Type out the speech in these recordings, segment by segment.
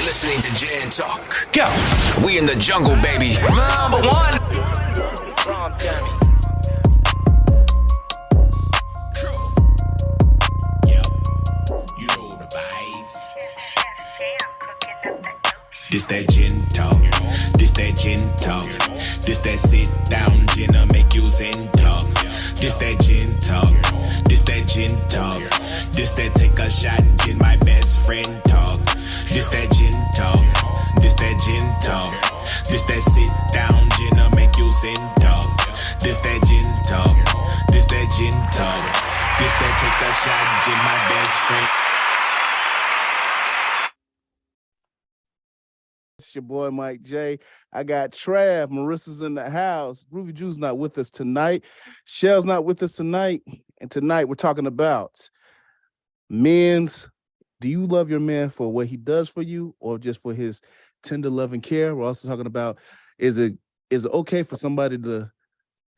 listening to Jan Talk. Go. We in the jungle, baby. Number one. This that gin talk, this that gin talk, this that sit down gin'll make you zen talk. This that gin talk, this that gin talk, this that take a shot gin my best friend talk. This that gin talk, this that gin talk, this that sit down gin'll make you zen talk. This that gin talk, this that gin talk, this that take a shot gin my best friend. It's your boy Mike J. I got Trav. Marissa's in the house. Groovy Jew's not with us tonight. Shell's not with us tonight. And tonight we're talking about men's. Do you love your man for what he does for you or just for his tender love and care? We're also talking about is it okay for somebody to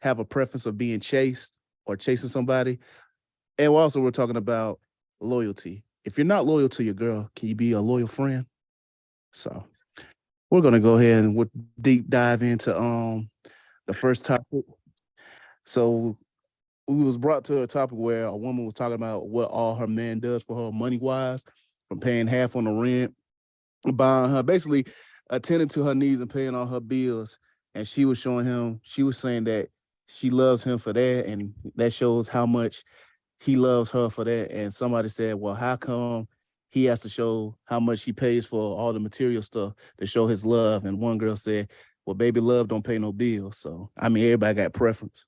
have a preference of being chased or chasing somebody? And we're talking about loyalty. If you're not loyal to your girl, can you be a loyal friend? So we're gonna go ahead and deep dive into the first topic. So we was brought to a topic where a woman was talking about what all her man does for her money wise, from paying half on the rent, buying her, basically attending to her needs and paying all her bills. And she was saying that she loves him for that, and that shows how much he loves her for that. And somebody said, well, how come he has to show how much he pays for all the material stuff to show his love? And one girl said, well, baby, love don't pay no bills. So, I mean, everybody got preference.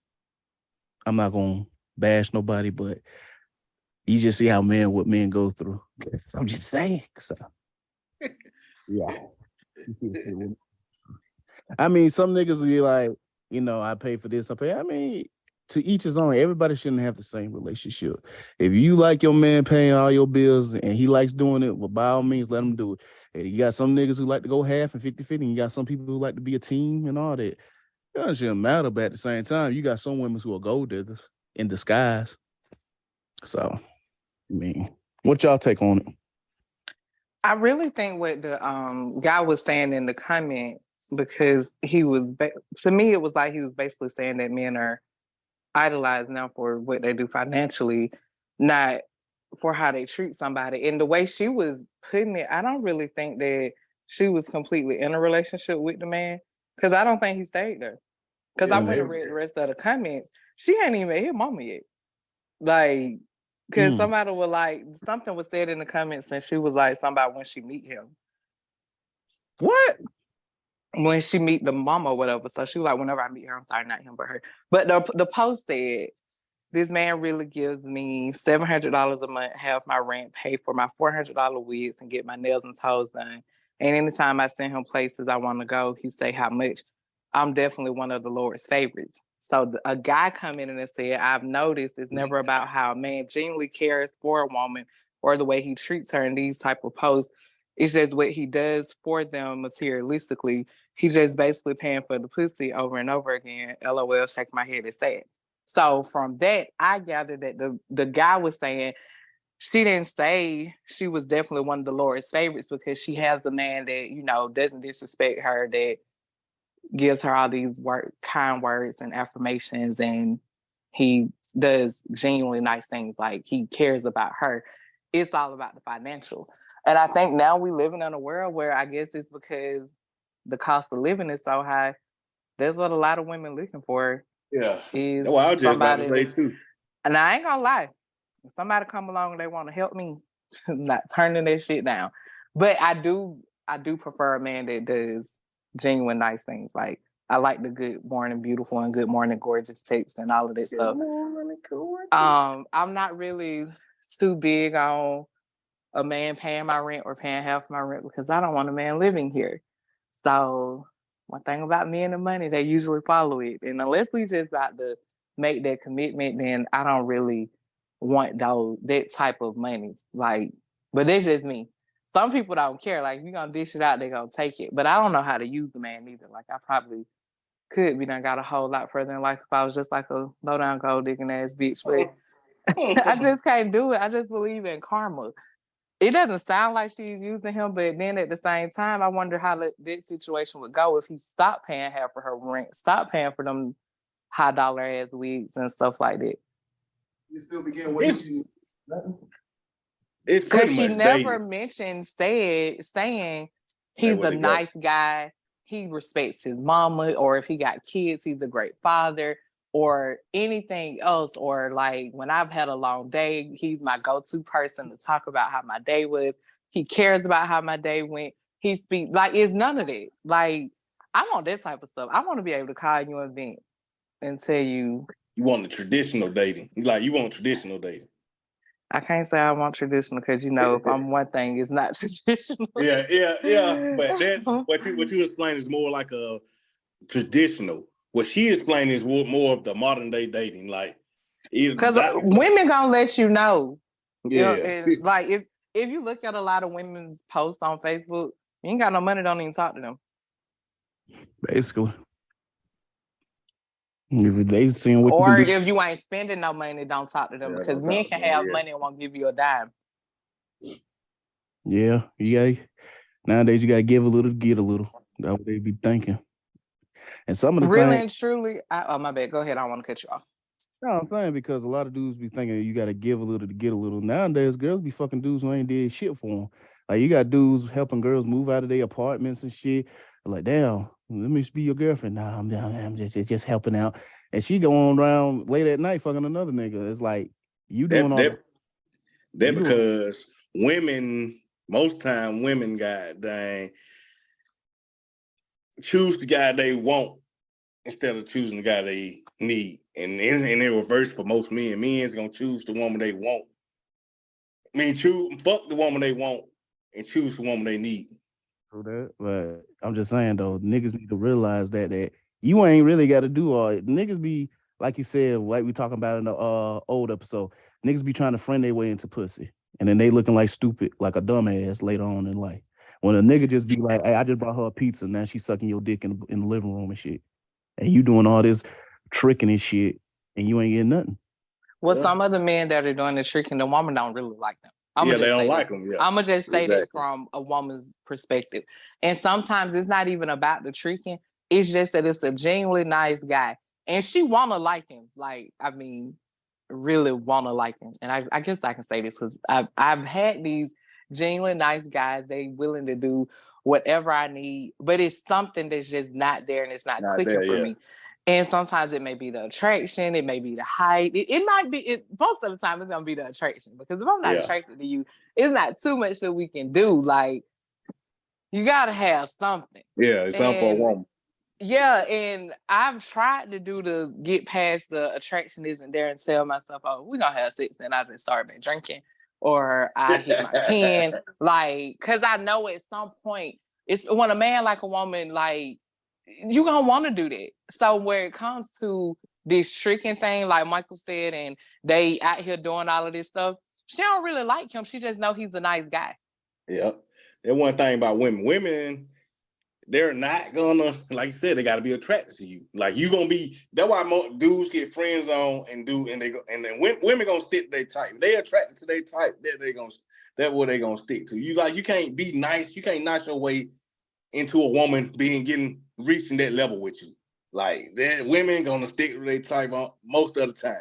I'm not going to bash nobody, but you just see how what men go through. I'm just saying. So, yeah. I mean, some niggas will be like, I pay for this, I pay. I mean, to each his own. Everybody shouldn't have the same relationship. If you like your man paying all your bills and he likes doing it, well, by all means, let him do it. And you got some niggas who like to go half and 50-50, and you got some people who like to be a team and all that. It shouldn't matter, but at the same time, you got some women who are gold diggers in disguise. So, I mean, what y'all take on it? I really think what the guy was saying in the comment, because he was, to me, it was like he was basically saying that men are idolized now for what they do financially, not for how they treat somebody. And the way she was putting it, I don't really think that she was completely in a relationship with the man, because I don't think he stayed there. Because I went and read the rest of the comments. She hadn't even met his mama yet. Like, because somebody was like, something was said in the comments, and she was like, somebody when she meet him. What? When she meet the mama or whatever. So she was like, whenever I meet her, I'm sorry, not him, but her. But the post said, this man really gives me $700 a month, half my rent, pay for my $400 wigs, and get my nails and toes done. And anytime I send him places I want to go, he say how much. I'm definitely one of the Lord's favorites. So a guy come in and said, I've noticed it's never about how a man genuinely cares for a woman or the way he treats her in these type of posts. It's just what he does for them materialistically. He's just basically paying for the pussy over and over again. LOL, shake my head, it's sad. So from that, I gathered that the guy was saying she didn't say she was definitely one of the Lord's favorites because she has a man that, doesn't disrespect her, that gives her all these kind words and affirmations, and he does genuinely nice things, like he cares about her. It's all about the financial. And I think now we living in a world where I guess it's because the cost of living is so high. That's what a lot of women looking for. Yeah. Is well, I was just about to say too. And I ain't gonna lie. If somebody come along and they want to help me, I'm not turning that shit down. But I do prefer a man that does genuine nice things. Like I like the good morning beautiful and good morning gorgeous texts and all of that stuff. I'm not really too big on a man paying my rent or paying half my rent because I don't want a man living here. So one thing about men and money, they usually follow it. And unless we just about to make that commitment, then I don't really want that type of money. Like, but that's just me. Some people don't care. Like, you gonna dish it out, they gonna take it. But I don't know how to use the man either. Like, I probably could be done got a whole lot further in life if I was just like a low down gold digging ass bitch. But I just can't do it. I just believe in karma. It doesn't sound like she's using him, but then at the same time, I wonder how that situation would go if he stopped paying half of her rent, stopped paying for them high dollar ass wigs and stuff like that. You still be getting what it's Because pretty she much never dating. mentioned saying he's what a they nice guy, he respects his mama, or if he got kids, he's a great father, or anything else. Or like when I've had a long day, he's my go-to person to talk about how my day was. He cares about how my day went. He speaks like it's none of that. Like I want that type of stuff. I want to be able to call you an event and tell you. You want the traditional dating. Like you want traditional dating. I can't say I want traditional because if I'm one thing, it's not traditional. Yeah. But that's what you explain is more like a traditional. What she explained is more of the modern day dating. Like because women gonna let you know. Yeah. And like if you look at a lot of women's posts on Facebook, you ain't got no money, don't even talk to them. Basically. If they seeing what or if you ain't spending no money, don't talk to them because men can have yeah. money and won't give you a dime. Yeah. Nowadays you gotta give a little to get a little. That's what they be thinking. And some of the really things, and truly, oh my bad. Go ahead. I don't want to cut you off. no, I'm saying because a lot of dudes be thinking you gotta give a little to get a little. Nowadays, girls be fucking dudes who ain't did shit for them. Like you got dudes helping girls move out of their apartments and shit. Like, damn, let me just be your girlfriend. Nah, I'm just helping out. And she going around late at night fucking another nigga. It's like you doing all that because women, most time women god dang choose the guy they want instead of choosing the guy they need. And in reverse for most men, men's gonna choose the woman they want. I mean, fuck the woman they want and choose the woman they need. True that, but I'm just saying though, niggas need to realize that you ain't really got to do all it. Niggas be like you said, like we talking about in the old episode. Niggas be trying to friend their way into pussy, and then they looking like stupid, like a dumbass later on in life. When a nigga just be like, "Hey, I just bought her a pizza, now she's sucking your dick in the living room and shit," and you doing all this tricking and shit, and you ain't getting nothing. Well, some of the men that are doing the tricking, the woman don't really like them. They don't like them. Yeah. I'm gonna just say that from a woman's perspective. And sometimes it's not even about the tricking. It's just that it's a genuinely nice guy, and she wanna like him. Like, I mean, really wanna like him. And I guess I can say this because I've had these genuinely nice guys. They willing to do whatever I need, but it's something that's just not there and it's not clicking for me. And sometimes it may be the attraction, it may be the height. It might be, most of the time it's gonna be the attraction because if I'm not attracted to you, it's not too much that we can do. Like, you gotta have something. Yeah, it's something for a woman. Yeah, and I've tried to get past the attraction isn't there and tell myself, oh, we're gonna have sex, and I just start drinking or I hit my pen. Like, cause I know at some point, it's when a man like a woman, like, you gonna want to do that. So where it comes to this tricking thing, like Michael said, and they out here doing all of this stuff, she don't really like him. She just know he's a nice guy. Yeah. That one thing about women. Women, they're not gonna, like you said, they gotta be attracted to you. Like you gonna be, that's why most dudes get friends on and then women gonna stick to their type. They attracted to their type, that's what they gonna stick to. You can't be nice, you can't nice your way into a woman reaching that level with you. Like that women gonna stick to their type most of the time.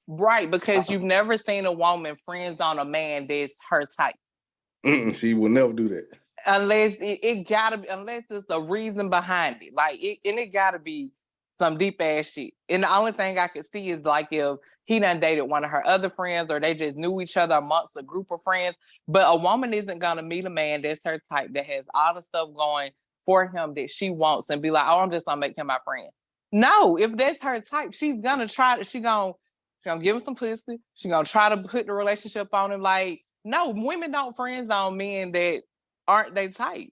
Right, because you've never seen a woman friends on a man that's her type. She will never do that. Unless it gotta be, unless there's a reason behind it. Like it gotta be some deep ass shit. And the only thing I could see is like if he done dated one of her other friends or they just knew each other amongst a group of friends. But a woman isn't gonna meet a man that's her type that has all the stuff going for him that she wants and be like, oh, I'm just gonna make him my friend. No, if that's her type, she's gonna try to, she gonna give him some pussy. She's gonna try to put the relationship on him. Like, no, women don't friends on men that aren't they type.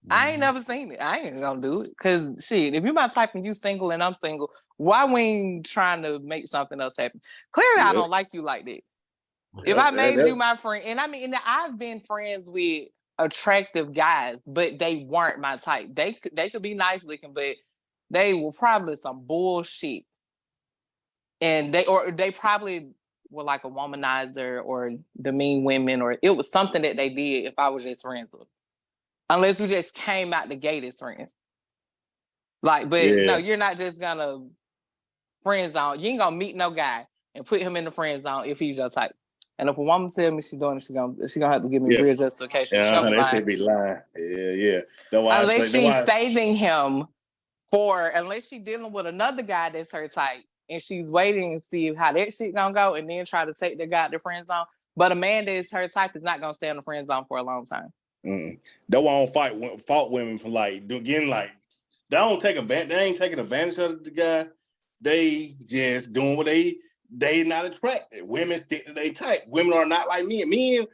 I ain't never seen it. I ain't gonna do it. Cause shit, if you my type and you single and I'm single, why we ain't trying to make something else happen? Clearly, I don't like you like that. If I made you my friend, and I mean, I've been friends with attractive guys, but they weren't my type. They could be nice looking, but they were probably some bullshit. And they probably were like a womanizer or the mean women, or it was something that they did if I was just friends with. Unless we just came out the gate as friends. Like, but no, you're not just gonna friend zone. You ain't gonna meet no guy and put him in the friend zone if he's your type. And if a woman tell me she's doing it, she gonna have to give me real justification. Yeah, that should be lying. Yeah. Unless she's saving him unless she's dealing with another guy that's her type, and she's waiting to see how that shit gonna go, and then try to take the guy to the friend zone. But a man that is her type is not gonna stay in the friend zone for a long time. That's why I don't fault women for like getting like they ain't taking advantage of the guy. They just doing what they not attracted. Women stick to their type. Women are not like men. Men,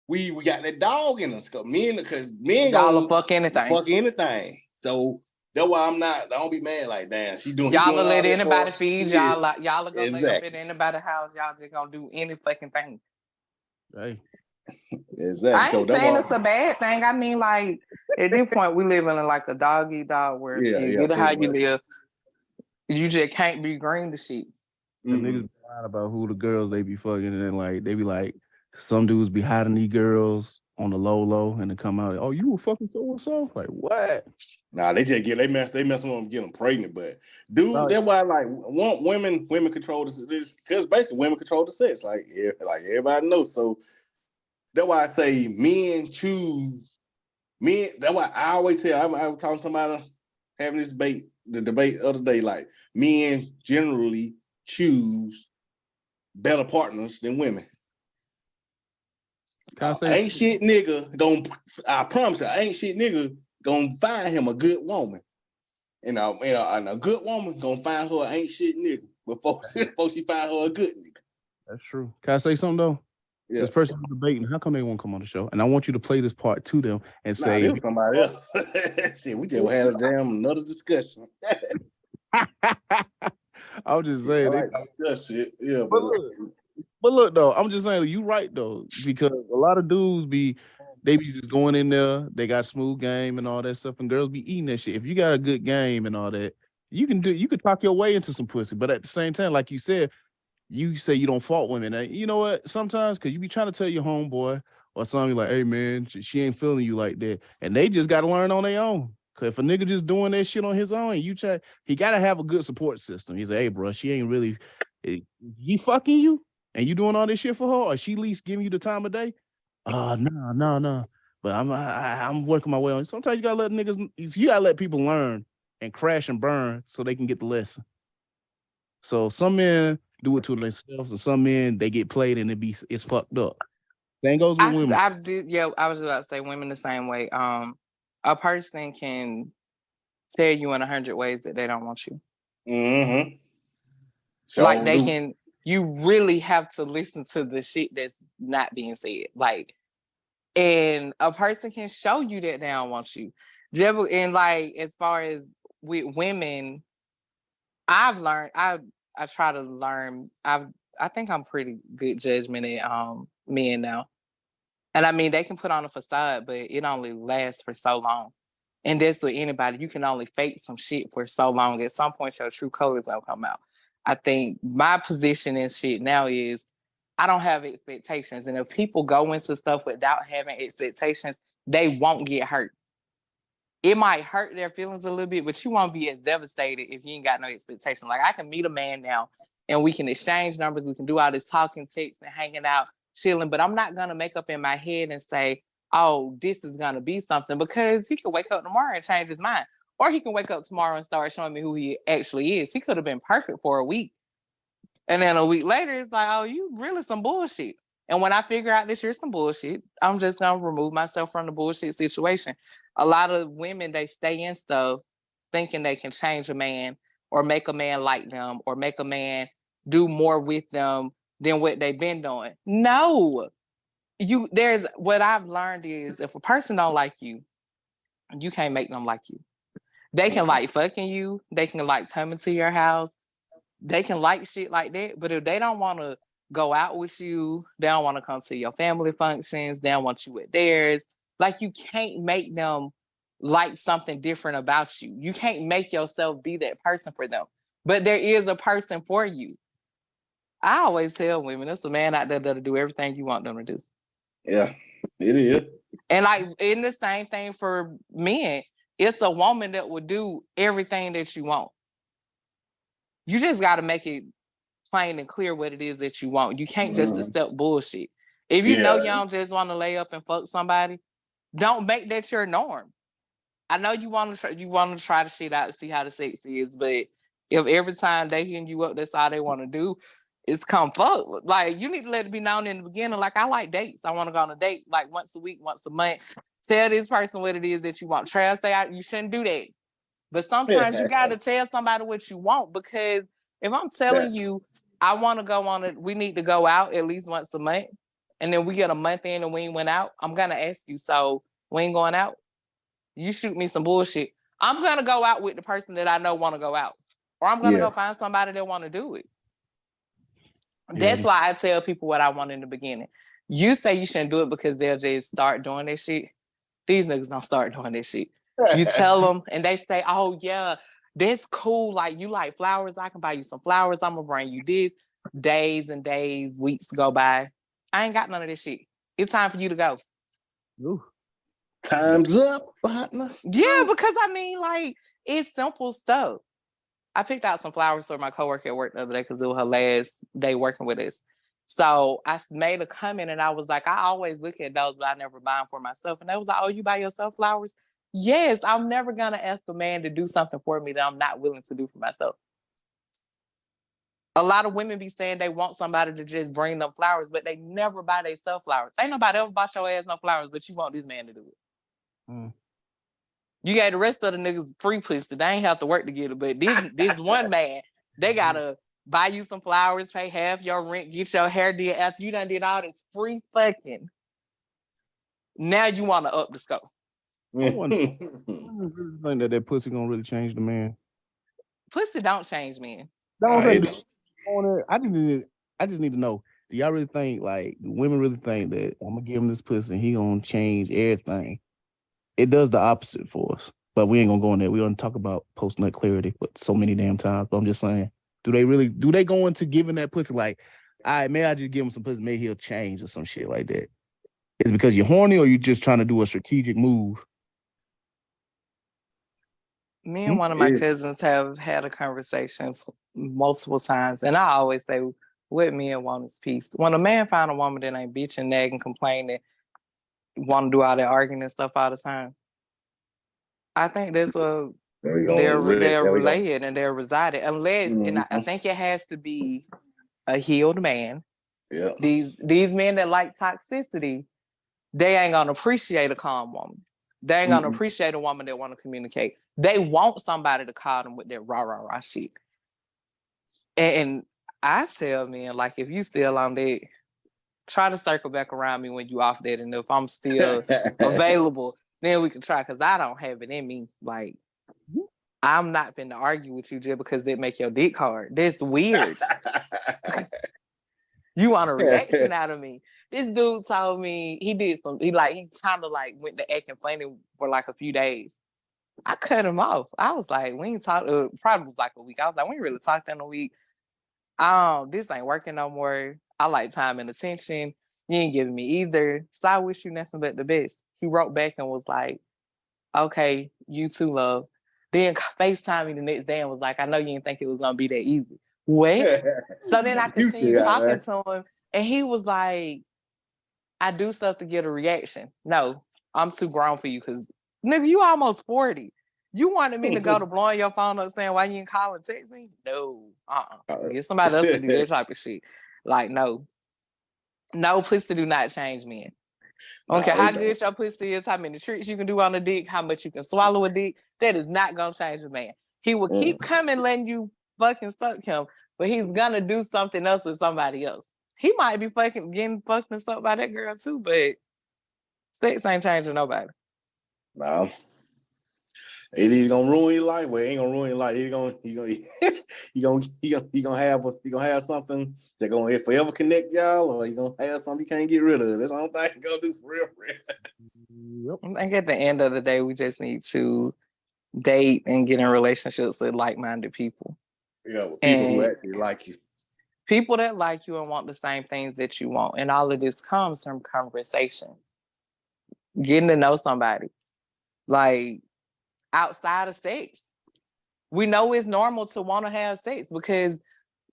we got that dog in us. Because men y'all fuck anything. Fuck anything. So that's why I don't be mad like damn. Y'all will let anybody feed y'all. Y'all are gonna let up in anybody's house. Y'all just gonna do any fucking thing. Hey. Exactly. I ain't saying it's a bad thing. I mean, like at this point, we living in like a dog eat dog world. Get how you live. You just can't be green to shit. The niggas be lying about who the girls they be fucking, and then like they be like, some dudes be hiding these girls on the low, and they come out, oh, you were fucking so and so. Like what? Nah, they just they mess with them, get them pregnant. But dude, that's why like want women control this because basically women control the sex. Like everybody knows. So that's why I say men choose men. That's why I always tell. I was talking to somebody having this debate the other day. Like men generally choose better partners than women. Ain't shit nigga I promise you, ain't shit nigga gonna find him a good woman. And a good woman gonna find her ain't shit nigga before she find her a good nigga. That's true. Can I say something though? Yeah. This person is debating. How come they won't come on the show? And I want you to play this part to them and say, "It was somebody else." Shit, we just had another discussion. I was just saying that shit. Yeah, but look though, I'm just saying you right though, because a lot of dudes be just going in there. They got smooth game and all that stuff, and girls be eating that shit. If you got a good game and all that, you could talk your way into some pussy. But at the same time, like you said. You say you don't fault women. And you know what? Sometimes, because you be trying to tell your homeboy or something like, hey, man, she ain't feeling you like that. And they just got to learn on their own. Because if a nigga just doing that shit on his own, and he got to have a good support system. He say, hey, bro, she ain't really, he fucking you? And you doing all this shit for her? Or she at least giving you the time of day? No. But I'm working my way on it. Sometimes you got to let people learn and crash and burn so they can get the lesson. So some men do it to themselves, and some men they get played and it's fucked up. Same goes with women. I was about to say women the same way. A person can tell you in 100 ways that they don't want you. Mm-hmm. So like they can. You really have to listen to the shit that's not being said. Like, and a person can show you that they don't want you. And like as far as with women, I've learned. I try to learn. I think I'm pretty good judgment at men now. And I mean, they can put on a facade, but it only lasts for so long. And that's with anybody. You can only fake some shit for so long. At some point, your true colors will come out. I think my position in shit now is I don't have expectations. And if people go into stuff without having expectations, they won't get hurt. It might hurt their feelings a little bit, but you won't be as devastated if you ain't got no expectation. Like I can meet a man now and we can exchange numbers. We can do all this talking, text and hanging out, chilling, but I'm not going to make up in my head and say, oh, this is going to be something, because he could wake up tomorrow and change his mind. Or he can wake up tomorrow and start showing me who he actually is. He could have been perfect for a week. And then a week later, it's like, oh, you really some bullshit. And when I figure out this, you're some bullshit, I'm just going to remove myself from the bullshit situation. A lot of women, they stay in stuff thinking they can change a man or make a man like them or make a man do more with them than what they've been doing. No. What I've learned is if a person don't like you, you can't make them like you. They can like fucking you. They can like coming to your house. They can like shit like that. But if they don't want to go out with you, they don't want to come to your family functions, they don't want you at theirs. Like you can't make them like something different about you. You can't make yourself be that person for them. But there is a person for you. I always tell women, there's a man out there that'll do everything you want them to do. Yeah, it is. And like in the same thing for men, it's a woman that will do everything that you want. You just got to make it plain and clear what it is that you want. You can't just accept bullshit. If you know you don't just want to lay up and fuck somebody, don't make that your norm. I know you want to try the shit out to see how the sex is, but if every time they hitting you up, that's all they want to do is come fuck. Like, you need to let it be known in the beginning. Like, I like dates. I want to go on a date like once a week, once a month. Tell this person what it is that you want. Trav say you shouldn't do that. But sometimes you got to tell somebody what you want, because if I'm telling you I want to go on we need to go out at least once a month, and then we get a month in and we ain't went out, I'm going to ask you, so we ain't going out? You shoot me some bullshit, I'm going to go out with the person that I know want to go out. Or I'm going to go find somebody that want to do it. That's why I tell people what I want in the beginning. You say you shouldn't do it because they'll just start doing that shit. These niggas don't start doing that shit. You tell them and they say, oh yeah, that's cool. Like, you like flowers? I can buy you some flowers. I'm going to bring you this. Days and days, weeks go by. I ain't got none of this shit. It's time for you to go. Ooh. Time's up, partner. Yeah, because I mean, like, it's simple stuff. I picked out some flowers for my coworker at work the other day because it was her last day working with us. So I made a comment and I was like, I always look at those, but I never buy them for myself. And they was like, oh, you buy yourself flowers? Yes, I'm never going to ask a man to do something for me that I'm not willing to do for myself. A lot of women be saying they want somebody to just bring them flowers, but they never buy themselves flowers. Ain't nobody ever bought your ass no flowers, but you want this man to do it. You got the rest of the niggas free pussy. They ain't have to work to get it, but this one man, they gotta buy you some flowers, pay half your rent, get your hair did after you done did all this free fucking. Now you want to up the scope. I wonder think that pussy gonna really change the man. Pussy don't change men. I just need to know. Do y'all really think, like, do women really think that I'm gonna give him this pussy and he gonna change everything? It does the opposite for us, but we ain't gonna go in there. We gonna talk about post-nut clarity, but so many damn times. But I'm just saying, do they go into giving that pussy like, all right, may I just give him some pussy, maybe he'll change or some shit like that? Is it because you're horny or you just trying to do a strategic move? Me and one of my cousins have had a conversation multiple times, and I always say what men want is peace. When a man find a woman that ain't bitching, nagging, complaining, want to do all that arguing and stuff all the time, I think that's they're related and they're resided. Unless, and I think it has to be a healed man. Yeah. These men that like toxicity, they ain't gonna appreciate a calm woman. They ain't gonna appreciate a woman that want to communicate. They want somebody to call them with that rah shit. And I tell men, like, if you still on that, try to circle back around me when you off that, and if I'm still available, then we can try, because I don't have it in me. Like, I'm not finna argue with you just because they make your dick hard. That's weird. You want a reaction out of me. This dude told me he kind of like went to acting funny for like a few days. I cut him off. I was like, we ain't talked, probably was like a week. I was like, we ain't really talked in a week. This ain't working no more. I like time and attention. You ain't giving me either. So I wish you nothing but the best. He wrote back and was like, okay, you too, love. Then FaceTime me the next day and was like, I know you didn't think it was going to be that easy. What? So then I continued talking to him, and he was like, I do stuff to get a reaction. No, I'm too grown for you, because, nigga, you almost 40. You wanted me to go to blowing your phone up saying, why you didn't call and text me? No. Get somebody else to do that type of shit. Like, no. No, pussy do not change men. I don't care how good your pussy is, how many tricks you can do on a dick, how much you can swallow a dick. That is not going to change a man. He will keep coming letting you fucking suck him, but he's going to do something else with somebody else. He might be getting fucking sucked by that girl too, but sex ain't changing nobody. No. It either gonna ruin your life, or it ain't gonna ruin your life. You gonna have something that gonna forever connect y'all, or you gonna have something you can't get rid of. That's the only thing you gonna do for real. I think at the end of the day, we just need to date and get in relationships with like-minded people. Yeah, with people who actually like you. People that like you and want the same things that you want. And all of this comes from conversation. Getting to know somebody. Like, outside of sex. We know it's normal to want to have sex because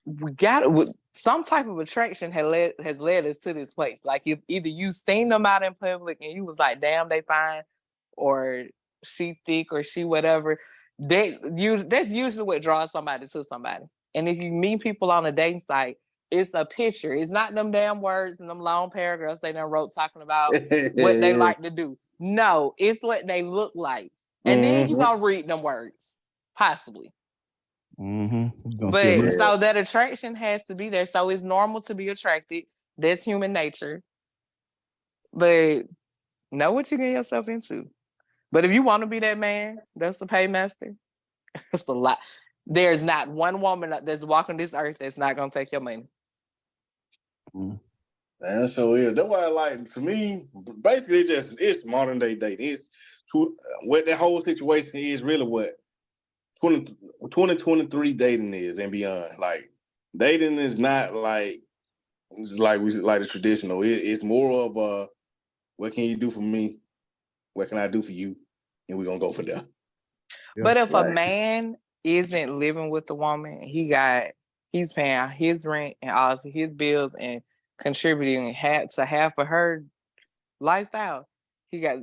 we got some type of attraction has led us to this place. Like, if either you seen them out in public and you was like, damn, they fine, or she thick, or she whatever, that's usually what draws somebody to somebody. And if you meet people on a dating site, it's a picture. It's not them damn words and them long paragraphs they done wrote talking about what they like to do. No, it's what they look like. And then you're going to read them words, possibly. But so that attraction has to be there. So it's normal to be attracted. That's human nature. But know what you get yourself into. But if you want to be that man, that's the paymaster. That's a lot. There's not one woman that's walking this earth that's not going to take your money. And so is. That's why, like, for me, basically, it's modern day dating. It's what that whole situation is really what 2023 dating is and beyond. Like, dating is not like the traditional. It's more of a, what can you do for me? What can I do for you? And we're gonna go from there. But if a man isn't living with the woman, he's paying his rent and also his bills and contributing to half of her lifestyle, he got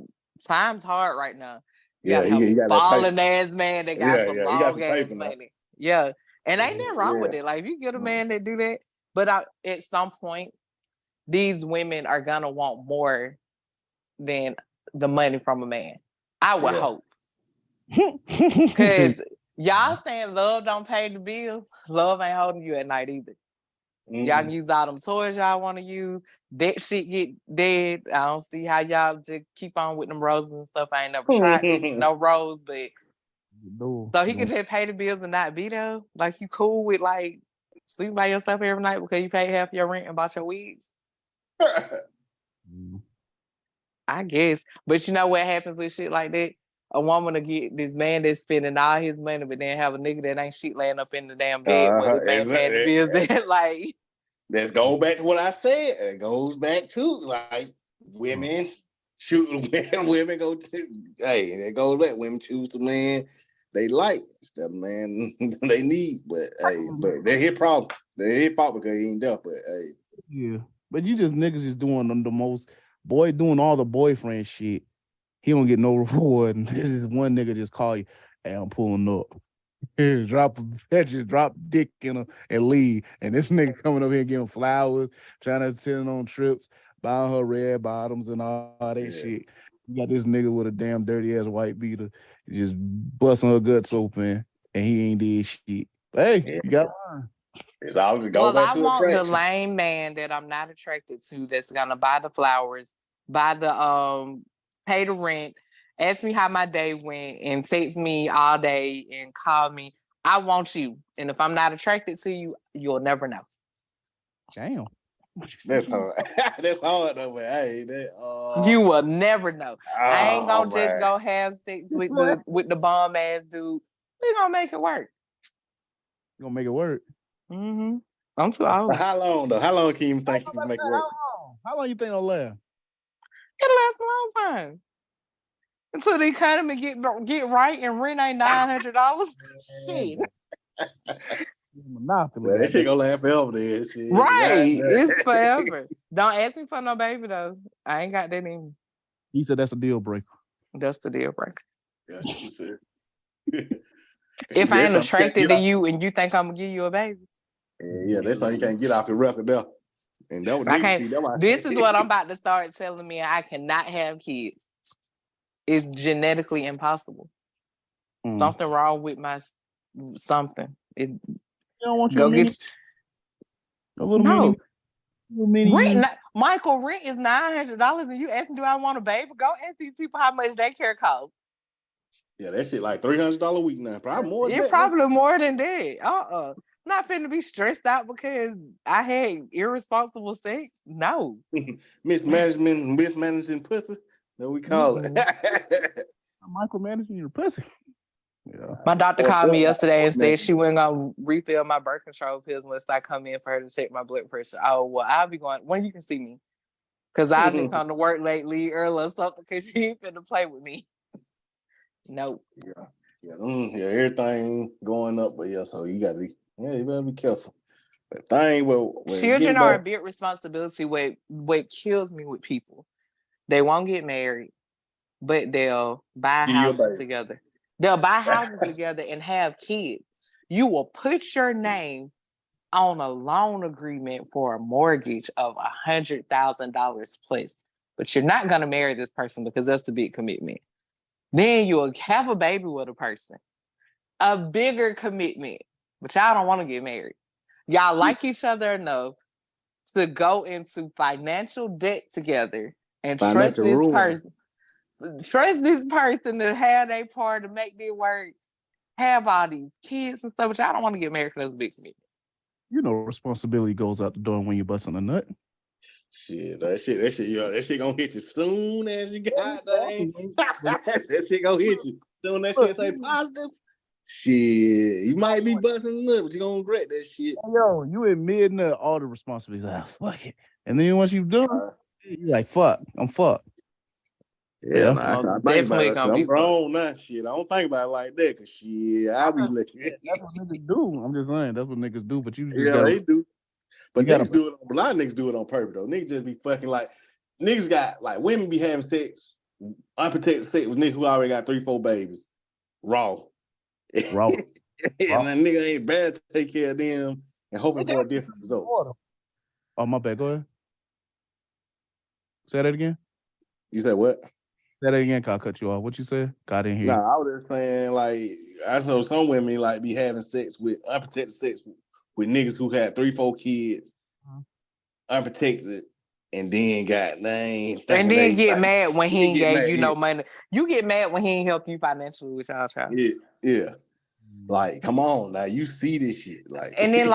time's hard right now. You got a balling ass man that got some long ass money. Yeah. And ain't nothing wrong with it. Like, if you get a man that do that, but at some point, these women are gonna want more than the money from a man. I would hope. Because y'all saying love don't pay the bill. Love ain't holding you at night either. Y'all can use all them toys y'all want to use. That shit get dead. I don't see how y'all just keep on with them roses and stuff. I ain't never tried no rose, but so he could just pay the bills and not be there. Like, you cool with like sleep by yourself every night because you pay half your rent and bought your wigs? I guess. But you know what happens with shit like that? A woman will get this man that's spending all his money, but then have a nigga that ain't shit laying up in the damn bed where the man paying the bills. Like, that goes back to what I said. It goes back to, like, women shooting women go to, hey, it goes back. Women choose the man they like instead of the man they need. But hey, but they're his problem. They're his fault because he ain't there. But hey. Yeah. But you just niggas just doing the most doing all the boyfriend shit. He don't get no reward. And this is one nigga just call you, hey, I'm pulling up. Drop dick in him and leave. And this nigga coming over here giving flowers, trying to send on trips, buying her red bottoms and all that shit. You got this nigga with a damn dirty ass white beater just busting her guts open, and he ain't did shit. Hey, you got one. It's all just go back to I want attraction. the lame man that I'm not attracted to that's gonna buy the flowers, buy the pay the rent, ask me how my day went, and text me all day and call me. I want you. And if I'm not attracted to you, you'll never know. Damn. That's hard. That's hard though, but hey, you will never know. I ain't gonna just go have sex with the bomb ass dude. We gonna make it work. You gonna make it work? Mm-hmm. I'm too old. How long though? How long can you think you can make it work? How long you think it'll last? It'll last a long time. Until the economy get right and rent ain't $900. Shit. Monopoly. Well, that shit gonna last forever then. Shit. Right. It's forever. Don't ask me for no baby though. I ain't got that in me. He said that's a deal breaker. That's the deal breaker. Yeah, if I ain't attracted to you and you think I'm gonna give you a baby. Yeah, that's how you can't get off the record there. And that was I can't. This is what I'm about to start telling me. I cannot have kids. It's genetically impossible. Something wrong with my something. You don't want your mini, a little no. mini. Rent, Michael, rent is $900, and you asking, do I want a baby? Go ask these people how much daycare costs. Yeah, that shit like $300 a week now. Probably more. It's probably more than that. Not finna be stressed out because I had irresponsible sex. No. mismanaging pussy. That we call it. Micromanaging your pussy. Yeah. My doctor called me yesterday and said she wasn't gonna refill my birth control pills unless I come in for her to check my blood pressure. Oh well, I'll be going when you can see me. Cause I didn't come to work late, leave early or something because she ain't finna play with me. Nope. Yeah, everything going up, but so you better be careful. But thing, children are a big responsibility. What kills me with people, they won't get married, but they'll buy houses together. They'll buy houses together and have kids. You will put your name on a loan agreement for a mortgage of $100,000 plus, but you're not going to marry this person because that's a big commitment. Then you'll have a baby with a person, a bigger commitment, but y'all don't want to get married. Y'all like each other enough to go into financial debt together and trust this person. Trust this person to have their part to make their work, have all these kids and stuff, but y'all don't want to get married because that's a big commitment. You know, responsibility goes out the door when you're busting a nut. Shit, that shit gonna hit you soon as you got that. That shit gonna hit you soon. That shit say positive. Shit, you might be busting a nut, but you gonna regret that shit. Yo, you in mid nut, all the responsibilities. Fuck it, and then once you've done, you're like, fuck, I'm fucked. Yeah, I think about it. I'm grown now. Shit, I don't think about it like that. Cause shit, I'll be looking. That's what niggas do. I'm just saying that's what niggas do. But you just they do. But niggas do it. A lot of niggas do it on purpose though. Niggas just be fucking like niggas got like women be having sex, unprotected sex with niggas who already got 3-4 babies, raw. Raw. And that nigga ain't bad to take care of them and hoping for a different result. Oh my bad. Go ahead. Say that again. You said what? Say that again. I'll cut you off. What you said? I didn't hear. Nah, I was just saying like I know some women like be having sex with unprotected sex with niggas who had 3-4 kids, unprotected, and then got named. And then get mad when he ain't gave you no money. You get mad when he ain't help you financially with y'all child. Yeah. Like, come on now, you see this shit. Like, and then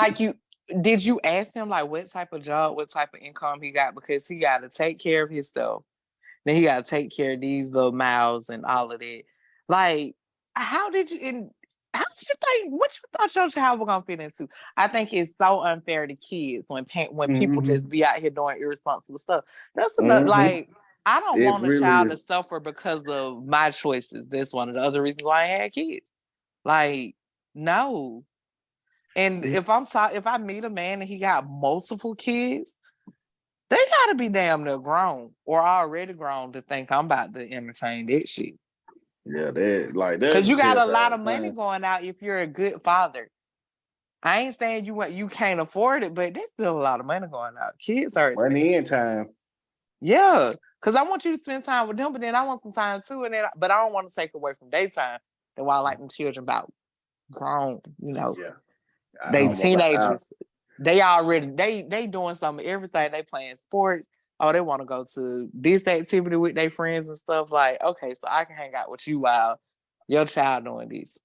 did you ask him like what type of job, what type of income he got? Because he got to take care of himself. Then he got to take care of these little mouths and all of that. Like, what you thought your child was gonna fit into? I think it's so unfair to kids when people just be out here doing irresponsible stuff. That's enough. Like, I don't want a child to suffer because of my choices. That's one of the other reasons why I had kids. Like, no. And if I meet a man and he got multiple kids, they gotta be damn near grown or already grown to think I'm about to entertain that shit. Yeah, that because you got a lot of money going out if you're a good father. I ain't saying you can't afford it, but there's still a lot of money going out. Kids are expensive. Money and time. Yeah, because I want you to spend time with them, but then I want some time too, but I don't want to take away from daytime. That's why I like them children about grown, Yeah. They teenagers. They already they doing some of everything. They playing sports. Oh, they want to go to this activity with their friends and stuff. Like, okay, so I can hang out with you while your child doing this.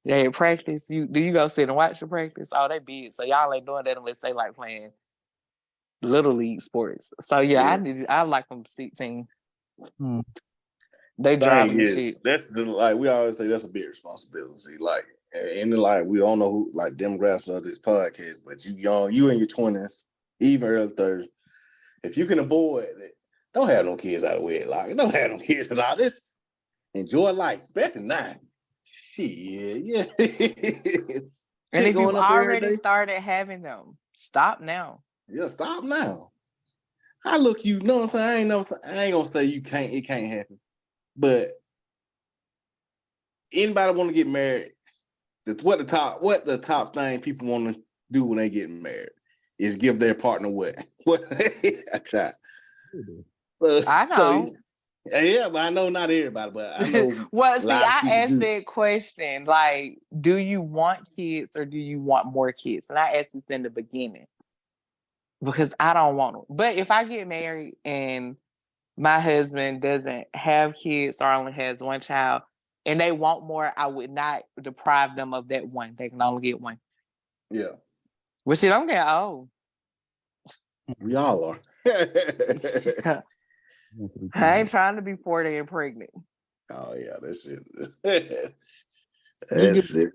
They practice. Do you go sit and watch the practice? Oh, they big. So y'all ain't doing that unless they like playing little league sports. So I like them 16. They driving the shit. That's we always say that's a big responsibility. Like, and we don't know who like demographics of this podcast, but you young, you in your 20s, even early 30s. If you can avoid it, don't have no kids out of wedlock. Don't have no kids out of this. Enjoy life, especially now. Shit, yeah. And if you've already started having them, stop now. Yeah, stop now. I look, you know what I'm saying? I ain't gonna say it can't happen. But anybody want to get married, what the top thing people want to do when they get married is give their partner what? I try. I know. Yeah, but I know not everybody, but I know. Well, see, I asked that question, like, do you want kids or do you want more kids? And I asked this in the beginning because I don't want them. But if I get married and my husband doesn't have kids or only has one child and they want more, I would not deprive them of that one. They can only get one. Yeah. Well, shit, I'm getting old. We all are. I ain't trying to be 40 and pregnant. Oh yeah, that shit. You that get shit.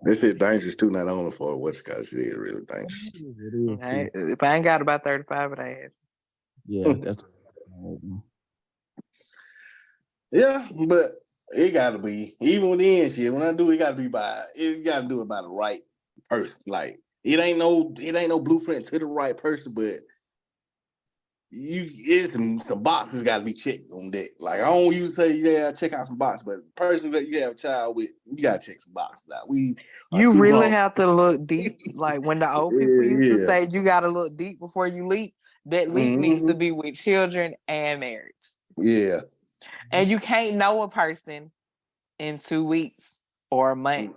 That shit dangerous too. Not only for what's called shit is really dangerous. If I ain't got about 35, it ain't. Yeah, that's Yeah, but it gotta be even with the end shit. When I do, it gotta be you gotta do it by the right person. Like it ain't no blueprint to the right person, but it's some boxes gotta be checked on that. Like I don't usually say check out some boxes, but the person that you have a child with, you gotta check some boxes out. You really have to look deep. Like when the old people used to say you gotta look deep before you leap, that leap needs to be with children and marriage. Yeah. And you can't know a person in 2 weeks or a month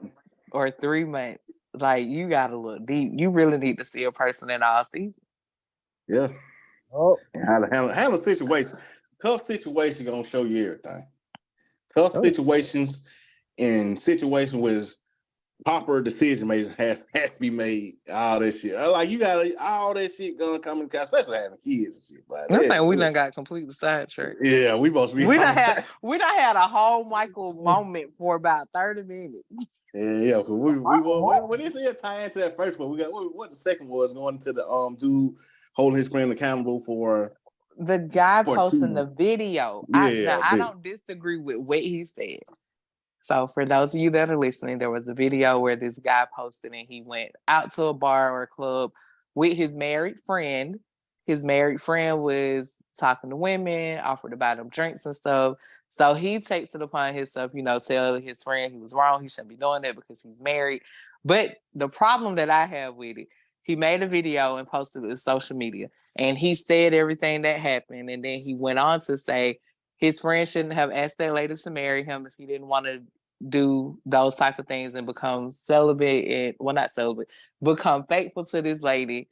or 3 months. Like you gotta look deep. You really need to see a person in all seasons. Yeah. Oh, and how to handle situation. Tough situation gonna show you everything. Tough situations and situations with proper decision makers has to be made. All that shit. Like you got all that shit gonna come in, especially having kids and shit. But I think we done got completely sidetracked. Yeah, we supposed to be. We done had a whole Michael moment for about 30 minutes. Yeah, because we didn't see a tie into that first one. We got what the second was going to the dude holding his friend accountable for the guy posting the video. I don't disagree with what he said. So for those of you that are listening, there was a video where this guy posted and he went out to a bar or a club with his married friend. His married friend was talking to women, offered to buy them drinks and stuff. So he takes it upon himself, tell his friend he was wrong. He shouldn't be doing that because he's married. But the problem that I have with it, he made a video and posted it to social media. And he said everything that happened. And then he went on to say his friend shouldn't have asked that lady to marry him if he didn't want to do those type of things and become celibate not celibate, become faithful to this lady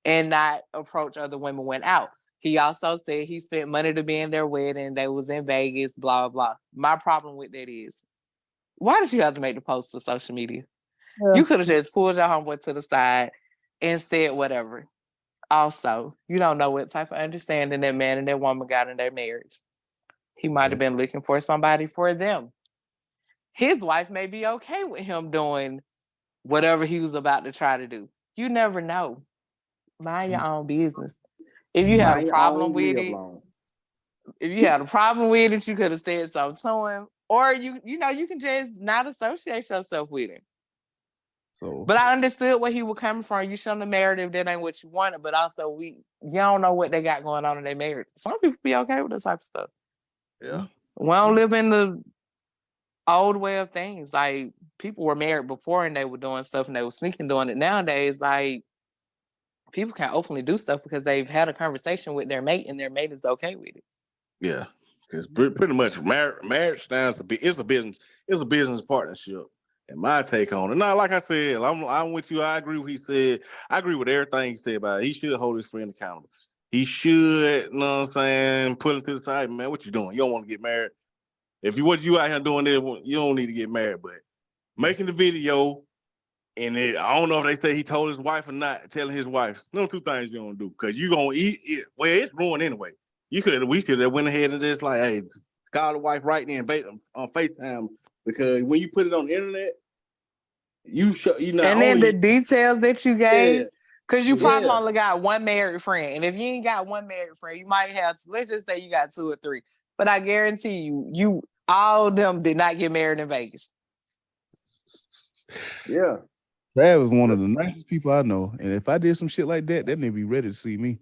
and not approach other women when out. He also said he spent money to be in their wedding. They was in Vegas, blah, blah, blah. My problem with that is, why did you have to make the post for social media? Yeah. You could have just pulled your homeboy to the side and said whatever. Also, you don't know what type of understanding that man and that woman got in their marriage. He might have been looking for somebody for them. His wife may be okay with him doing whatever he was about to try to do. You never know. Mind your own business. If you had a problem with it, you could have said something to him. Or you can just not associate yourself with him. But I understood where he was coming from. You shouldn't have married if that ain't what you wanted. But also, you don't know what they got going on in their marriage. Some people be okay with this type of stuff. Yeah. We don't live in the old way of things. Like people were married before and they were doing stuff and they were sneaking doing it. Nowadays, like people can openly do stuff because they've had a conversation with their mate and their mate is okay with it. Yeah, because pretty much marriage stands to be it's a business partnership. And my take on it. Now, like I said, I'm with you. I agree with he said. I agree with everything he said about it. He should hold his friend accountable. He should, you know what I'm saying, put him to the side, man. What you doing? You don't want to get married. If you out here doing this, you don't need to get married. But making the video, and I don't know if they say he told his wife or not, telling his wife, no two things you're gonna do. Because you're gonna eat it. Well, it's ruined anyway. We should have went ahead and just like, hey, call the wife right then on FaceTime. Because when you put it on the internet, and then the details that you gave, because you probably only got one married friend. And if you ain't got one married friend, you might have, let's just say you got 2 or 3. But I guarantee you all of them did not get married in Vegas. Yeah. Trav is one of the nicest people I know. And if I did some shit like that, they'd be ready to see me.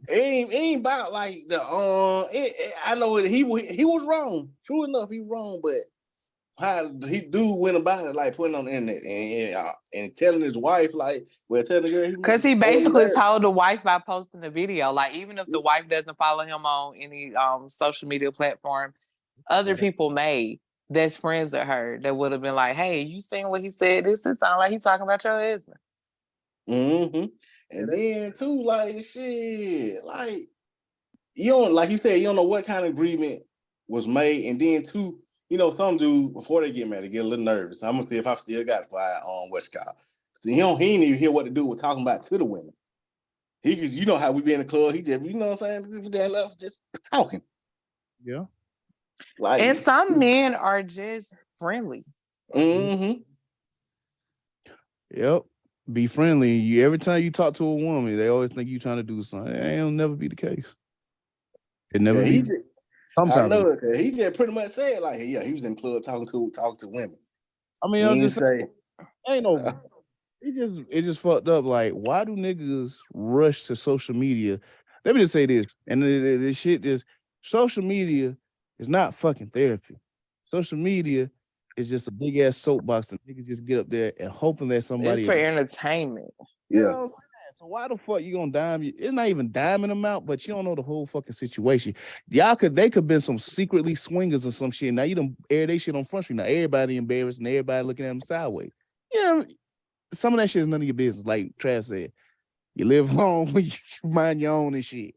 It ain't about like the I know he was wrong. True enough, he was wrong, but how he went about it, like putting on the internet and telling his wife, like, telling the girl, because he basically told the wife by posting the video, like even if the wife doesn't follow him on any social media platform, other people that's friends with her that would have been like, hey, you seen what he said? This sounds like he talking about your husband. Mm-hmm. And then too, like shit, like you don't, like you said, you don't know what kind of agreement was made, and then too, some dude before they get married, they get a little nervous. I'm gonna see if I still got fire on what's called. So he ain't even hear what the dude was talking about to the women. He just, how we be in the club, he just, what I'm saying, just talking. Yeah. Like, And some men are just friendly. mm-hmm. Yep. Be friendly. You every time you talk to a woman, they always think you trying to do something. It'll never be the case. It never Yeah, be. I Sometimes. know it. He just pretty much said like, yeah, he was in the club talking to women. I mean, He I'm didn't just say, ain't no. It just fucked up. Like, why do niggas rush to social media? Let me just say this, and this shit just social media is not fucking therapy. Social media is just a big ass soapbox that niggas just get up there and hoping that somebody. It's for entertainment. yeah. So why the fuck you gonna dime you? It's not even diming them out, but you don't know the whole fucking situation. They could been some secretly swingers or some shit. Now you don't air they shit on Front Street. Now everybody embarrassed and everybody looking at them sideways. You know, some of that shit is none of your business. Like Trav said, you live long, you mind your own and shit.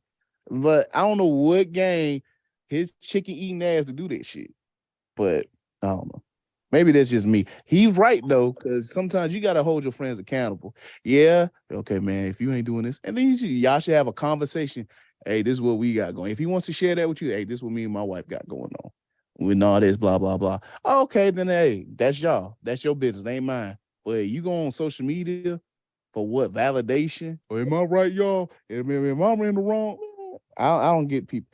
But I don't know what gang his chicken eating ass to do that shit. But I don't know. Maybe that's just me. He's right though, because sometimes you gotta hold your friends accountable. Yeah, okay, man. If you ain't doing this, and then y'all should have a conversation. Hey, this is what we got going. If he wants to share that with you, hey, this is what me and my wife got going on. With all this, blah blah blah. Okay, then hey, that's y'all. That's your business. Ain't mine. But you go on social media for what validation? Or am I right, y'all? Am I in the wrong? I don't get people.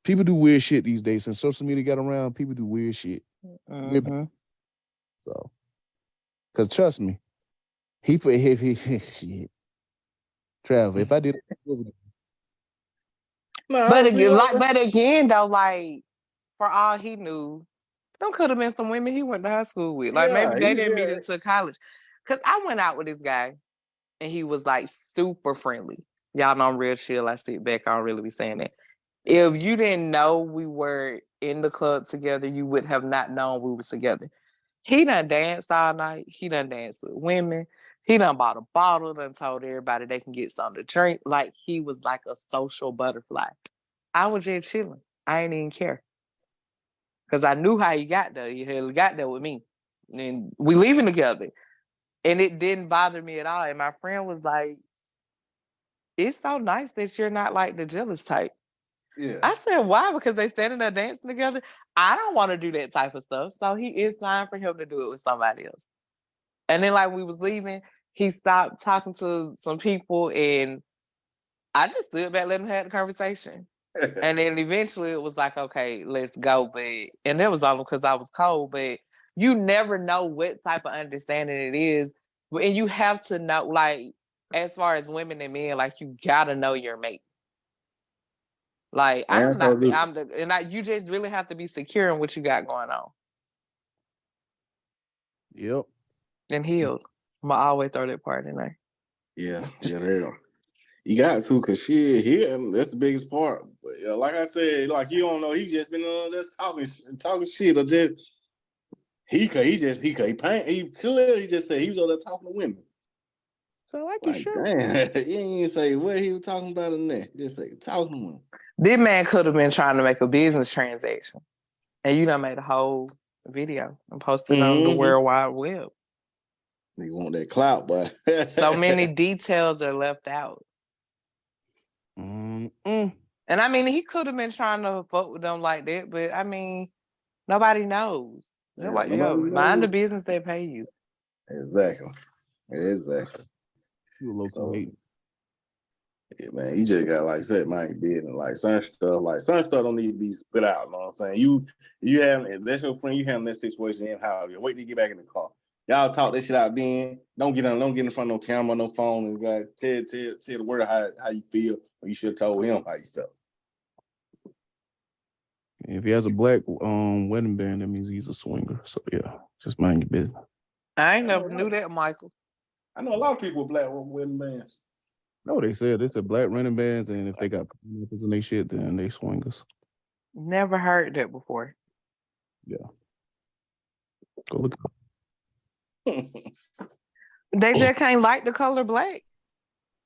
People do weird shit these days. Since social media got around, people do weird shit. Mm-hmm. So, because trust me, he shit. Travel. If I did, But again, though, like for all he knew, them could have been some women he went to high school with. Like maybe they didn't meet until college. Cause I went out with this guy, and he was like super friendly. Y'all know I'm real chill. I sit back. I don't really be saying that. If you didn't know we were in the club together, you would have not known we were together. He done danced all night. He done danced with women. He done bought a bottle, done told everybody they can get something to drink. Like he was like a social butterfly. I was just chilling. I ain't even care. Because I knew how he got there. He had got there with me. And we leaving together. And it didn't bother me at all. And my friend was like, it's so nice that you're not like the jealous type. Yeah. I said, why? Because they standing there dancing together. I don't want to do that type of stuff. So it's time for him to do it with somebody else. And then like we was leaving, he stopped talking to some people and I just stood back, let him have the conversation. And then eventually it was like, okay, let's go. And that was only because I was cold, but you never know what type of understanding it is. And you have to know, like, as far as women and men, like you gotta know your mate. Like you just really have to be secure in what you got going on. Yep. And healed. I'm gonna always throw that part in there. Yeah, you got to, cause shit here, that's the biggest part. But like I said, like you don't know, he just been just talking shit, or just he clearly just said he was over there talking to women. So like damn, he ain't say what he was talking about in there. Just say talking to him. This man could have been trying to make a business transaction, and you done made a whole video and posted on the World Wide Web. You want that clout, boy. So many details are left out. And I mean, he could have been trying to fuck with them like that, but I mean, nobody knows. They're like, mind the business they pay you. Exactly. So, yeah, man, you just got, like I said, mind your business. Like certain stuff don't need to be spit out. You know what I'm saying? You have, if that's your friend, you have that situation in how you wait to get back in the car. Y'all talk that shit out then. Don't get in front of no camera, no phone, and tell the word how you feel. Or you should have told him how you felt. If he has a black wedding band, that means he's a swinger. So yeah, just mind your business. I ain't never knew that, Michael. I know a lot of people with black wedding bands. No, they said black wedding bands, and if they got pineapples in their shit, then they swingers. Never heard that before. Yeah. Go look up. They just can't like the color black.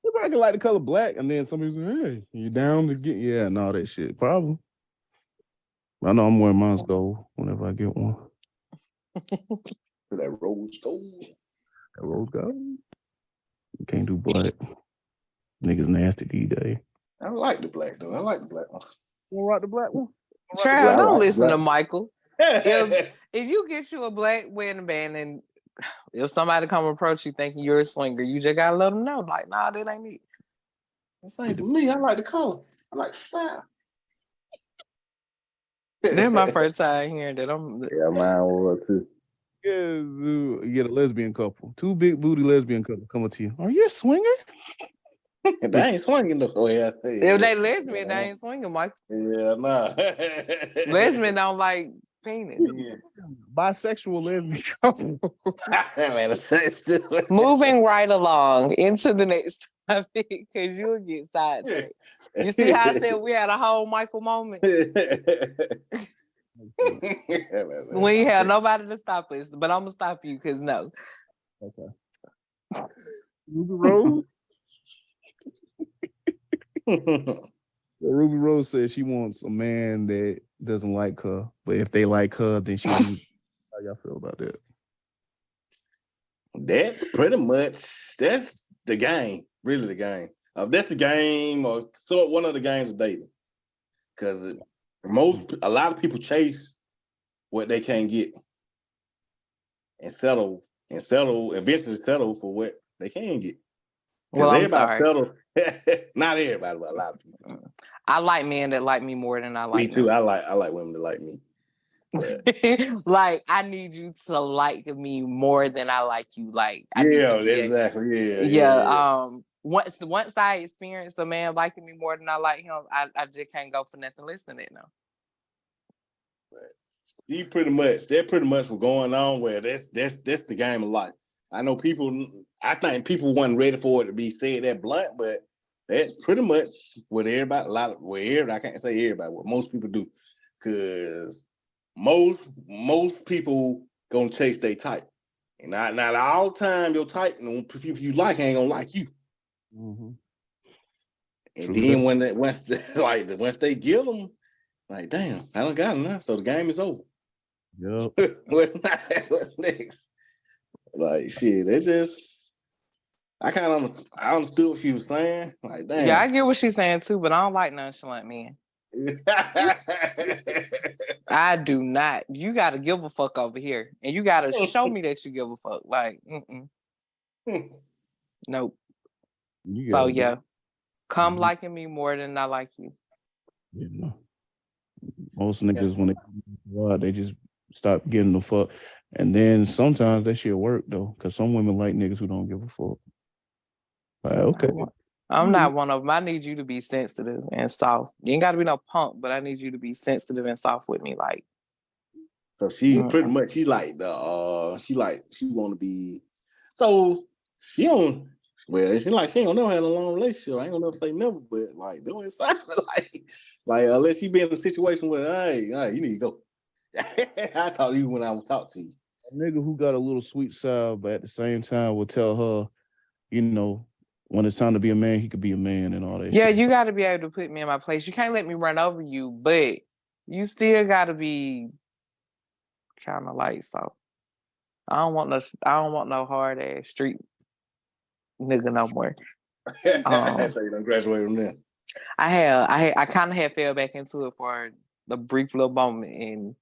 Everybody can like the color black, and then somebody's like, hey, you down to get and all that shit. Problem. I know I'm wearing mine's gold whenever I get one. That rose gold. That rose gold. You can't do black. Niggas nasty these days. I like the black though. I like the black one. You want to rock the black one? Trav, don't listen to Black. Michael. If you get you a black wedding band and if somebody come approach you thinking you're a swinger, you just gotta let them know, like, nah, that ain't me. This ain't for me. I like the color. I like the style. That's my first time hearing that. Yeah, mine was too. You get a lesbian couple, 2 big booty lesbian couple coming to you. Are you a swinger? They ain't swinging though. Oh, yeah. If they lesbian, they ain't swinging, Mike. Yeah, nah. Lesbian don't like penis. Yeah. Bisexual lesbian couple. Man, it's still... Moving right along into the next topic because you'll get sidetracked. You see how I said we had a whole Michael moment? We ain't have nobody to stop us, but I'm gonna stop you because no. Okay. Ruby Rose. Ruby Rose says she wants a man that doesn't like her, but if they like her, then she. How y'all feel about that? That's pretty much that's the game. Really, the game. That's the game, or one of the games of dating. Because a lot of people chase what they can't get and eventually settle for what they can get. Well, I'm sorry. Not everybody, but a lot of people. I like men that like me more than I like me too. them. I like women that like me. Like, I need you to like me more than I like you. Like, exactly. Yeah. Once I experience a man liking me more than I like him, I just can't go for nothing less than that now. They're pretty much what's going on where that's the game of life. I know I think people weren't ready for it to be said that blunt, but that's pretty much what I can't say everybody, what most people do. Cause most people gonna chase their type. And not all the time your type, if you like, ain't gonna like you. Mm-hmm. And then once they get them, like, damn, I don't got enough, so the game is over. Yep. What's next? Like, shit, they just, I understood what she was saying. Like, damn. Yeah, I get what she's saying too, but I don't like nonchalant men. I do not. You got to give a fuck over here, and you got to show me that you give a fuck. Like, nope. So yeah, come liking me more than I like you. Yeah. Most niggas when they just stop getting the fuck, and then sometimes that shit work though, because some women like niggas who don't give a fuck. Like, okay. I'm not one of them. I need you to be sensitive and soft. You ain't got to be no punk, but I need you to be sensitive and soft with me. Like, so she pretty much, she want to be, so she don't, well, she ain't gonna never have a long relationship. I ain't gonna never say never, but like, doing inside, like unless she be in a situation where, hey, you need to go. I talk to you when I will talk to you. A nigga who got a little sweet side, but at the same time will tell her, when it's time to be a man, he could be a man and all that. Yeah, shit. you got to be able to put me in my place. You can't let me run over you, but you still got to be kind of like, so I don't want no hard ass street nigga no more. So you don't graduate from there. I kind of had fell back into it for a brief little moment,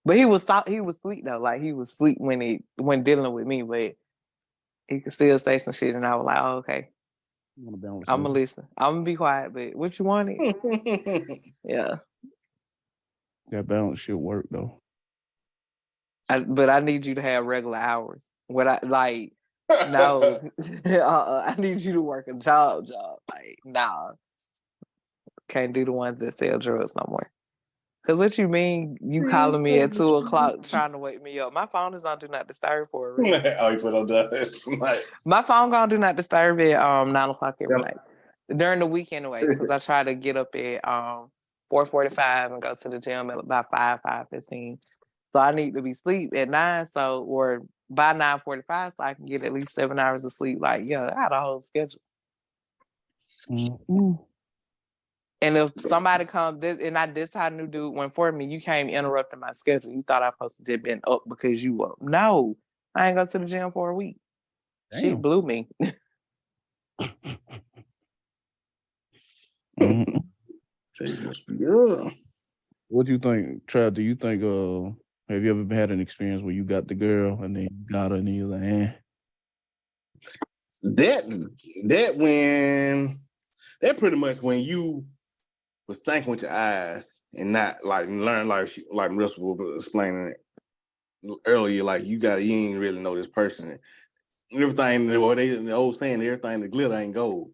but he was sweet though. Like, he was sweet when dealing with me, but he could still say some shit, and I was like, oh, okay. I'm gonna listen. I'm gonna be quiet, but what you wanted? Yeah. That balance should work though. But I need you to have regular hours. No, I need you to work a job. Like, nah, can't do the ones that sell drugs no more. Cause what you mean? You calling me at 2:00 trying to wake me up? My phone is on do not disturb for a reason. Oh, you put on that? My phone gonna do not disturb at 9:00 every night during the week anyway. Because I try to get up at 4:45 and go to the gym at about 5:15. So I need to be asleep at 9. Or by 9:45, so I can get at least 7 hours of sleep. Like, yeah, I had a whole schedule. Mm-hmm. And if somebody comes, this how new dude went for me, you came interrupting my schedule. You thought I supposed to just been up because you up. No, I ain't go to the gym for a week. Damn. Shit blew me. So you must be good. What do you think, Trav? Do you think have you ever had an experience where you got the girl and then you got her and then you're like, That pretty much when you was thinking with your eyes and not like learn like Marissa was explaining it earlier, like you ain't really know this person. Everything, or the old saying, everything that glitter ain't gold.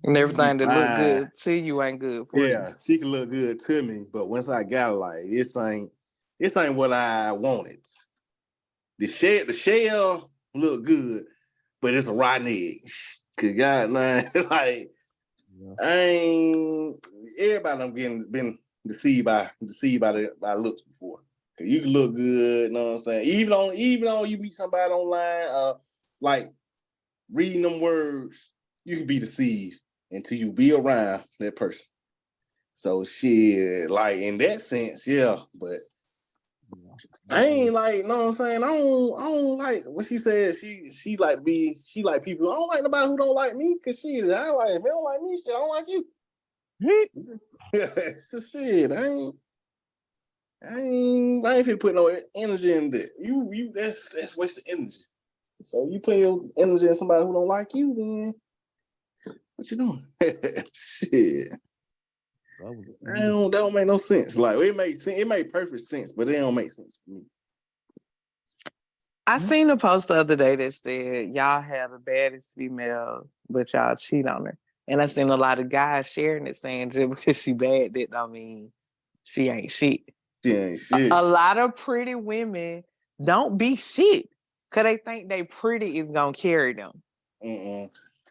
And everything that look good to you ain't good for you. Yeah, she can look good to me, but once I got her, like this ain't what I wanted. The shell look good, but it's a rotten egg. Cause God, man, like I ain't everybody I'm been deceived by looks before. Cause you can look good, you know what I'm saying? Even on you meet somebody online, like reading them words, you can be deceived until you be around that person. So shit, like in that sense, yeah, but I ain't like, you know what I'm saying? I don't like what she said. She like people. I don't like nobody who don't like me, cause shit, I like if they don't like me, shit, I don't like you. Shit, I ain't finna put no energy in that. You that's wasted energy. So you put your energy in somebody who don't like you, then what you doing? Shit. That don't make no sense. Like it made perfect sense, but it don't make sense for me. I seen a post the other day that said y'all have the baddest female, but y'all cheat on her. And I seen a lot of guys sharing it saying just because she bad, that don't mean she ain't shit. She ain't shit. A lot of pretty women don't be shit because they think they pretty is gonna carry them.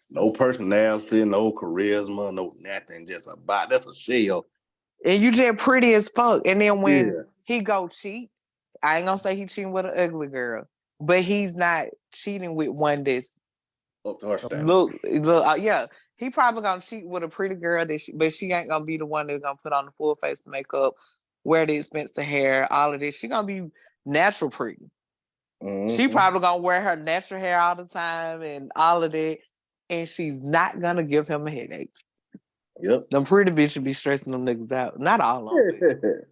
No personality, no charisma, no nothing. Just that's a shell. And you just pretty as fuck. And then when he go cheat, I ain't gonna say he cheating with an ugly girl, but he's not cheating with one that's up to her standard. Look, yeah. He probably gonna cheat with a pretty girl but she ain't gonna be the one that's gonna put on the full face makeup, wear the expensive hair, all of this. She gonna be natural pretty. She probably gonna wear her natural hair all the time and all of that, and she's not gonna give him a headache. Yep. Them pretty bitches be stressing them niggas out. Not all of them.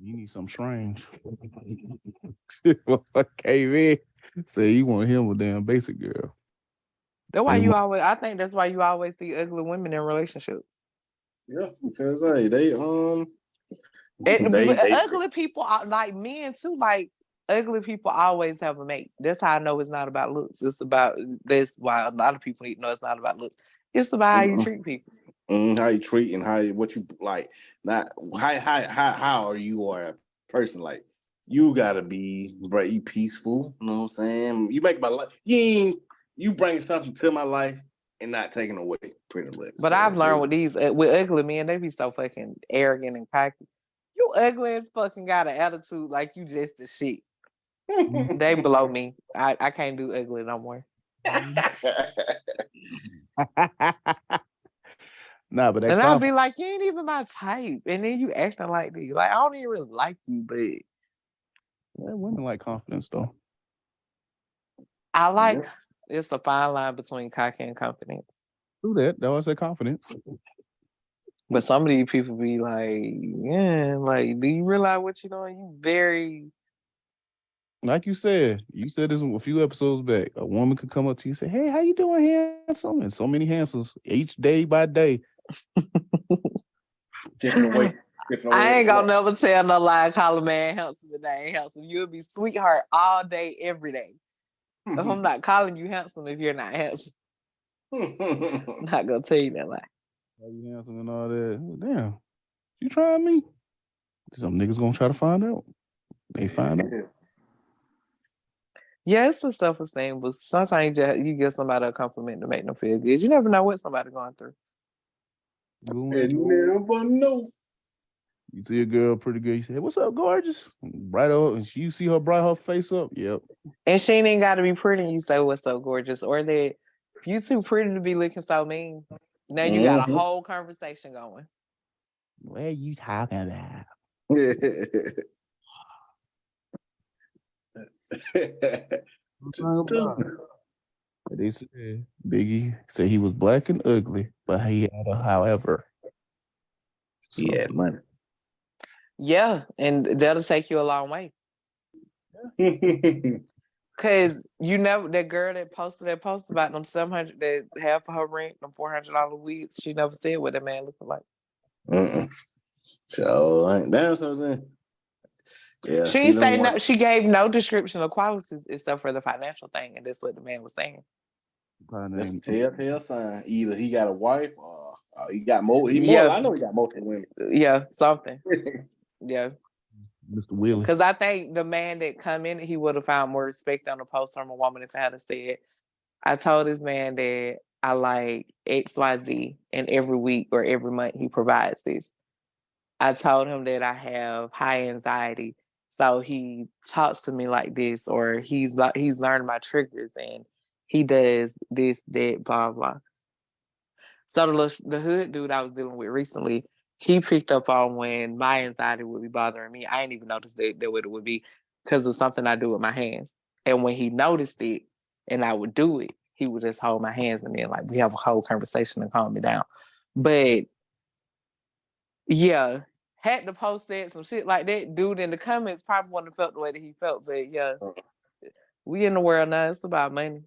You need something strange. Came in, say you want him a damn basic girl. That's why I think that's why you always see ugly women in relationships. Yeah, because they ugly people are like men too. Like ugly people always have a mate. That's how I know it's not about looks. That's why a lot of people need to know it's not about looks. It's about how you treat people. How you treat and what you like. Not how are you or a person like. You gotta be very peaceful. You know what I'm saying? You make my life. You bring something to my life and not taking away, pretty much. But I've learned with ugly men, they be so fucking arrogant and cocky. You ugly as fucking got an attitude like you just the shit. They blow me. I can't do ugly no more. Nah, but and I'll be like, you ain't even my type, and then you acting like this. Like I don't even really like you, but women like confidence though. I like. It's a fine line between cocky and confidence. Do that. That was a confidence. But some of these people be like, yeah, like, do you realize what you're doing? You very... Like you said this a few episodes back. A woman could come up to you and say, hey, how you doing, handsome? And so many handsomes each day by day. I ain't gonna never tell no lie and call a man handsome and they ain't handsome. You'll be sweetheart all day, every day. If I'm not calling you handsome if you're not handsome. I'm not gonna tell you that lie. Are you handsome and all that? Damn. You trying me? Some niggas gonna try to find out. They find out. Yeah, it's a self-esteem, but sometimes you give somebody a compliment to make them feel good. You never know what somebody's going through. You never know. You see a girl pretty good, you say, hey, what's up, gorgeous? Right up, and you see her bright her face up, yep. And she ain't got to be pretty, you say, what's up, gorgeous? Or that you too pretty to be looking so mean. Now you got a whole conversation going. What are you talking about? They said Biggie said he was black and ugly, but he had a however. Yeah, money. Yeah, and that'll take you a long way. Cause you never that girl that posted that post about them 700 that half of her rent, them $400 weeks. She never said what that man looked like. So that's something. Yeah, She didn't say no. She gave no description of qualities except for the financial thing, and that's what the man was saying. That's a telltale sign. Either he got a wife or he got more. I know he got multiple women. Yeah, something. Yeah. Mr. Willie. Because I think the man that come in, he would have found more respect on the post from a woman if I had said, I told this man that I like XYZ, and every week or every month he provides this. I told him that I have high anxiety, so he talks to me like this, or he's learned my triggers and he does this, that, blah, blah. So the hood dude I was dealing with recently, he picked up on when my anxiety would be bothering me. I didn't even notice that what it would be because of something I do with my hands. And when he noticed it and I would do it, he would just hold my hands and then like we have a whole conversation and calm me down. But yeah, had the post said some shit like that, dude in the comments probably wouldn't have felt the way that he felt. But yeah, we in the world now. It's about money.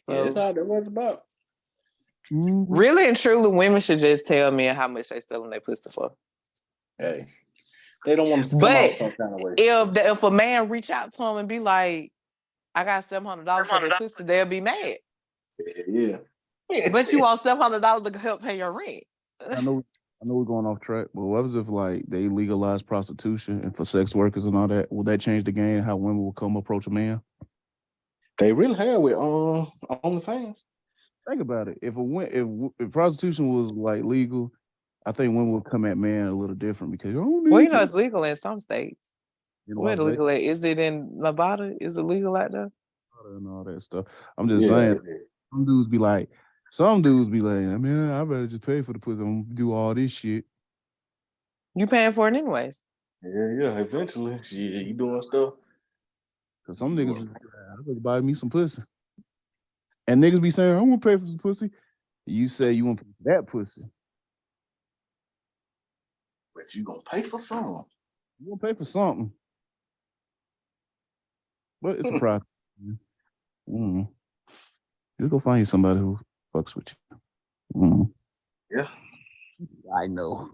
So, yeah, it's all that was about. Really and truly, women should just tell me how much they selling their pussy for. Hey, they don't want to come out some kind of way. If a man reach out to him and be like, I got $700 for their pussy, they'll be mad. Yeah. But you want $700 to help pay your rent. I know we're going off track, but what was if like they legalized prostitution and for sex workers and all that? Will that change the game? How women will come approach a man? They really have with OnlyFans. Think about it. If prostitution was like legal, I think women would come at man a little different because it's legal in some states. Where legal at? Is it in Nevada? Is it legal out there? And all that stuff. I'm just saying. Some dudes be like, man, I better just pay for the pussy. I'm gonna do all this shit. You paying for it anyways? Yeah. Eventually, you doing stuff. Cause some niggas, I better buy me some pussy. And niggas be saying, I want to pay for some pussy. You say you want to pay for that pussy. But you gonna pay for something. You gonna pay for something. But it's a process. Just go find you somebody who fucks with you. Yeah. I know.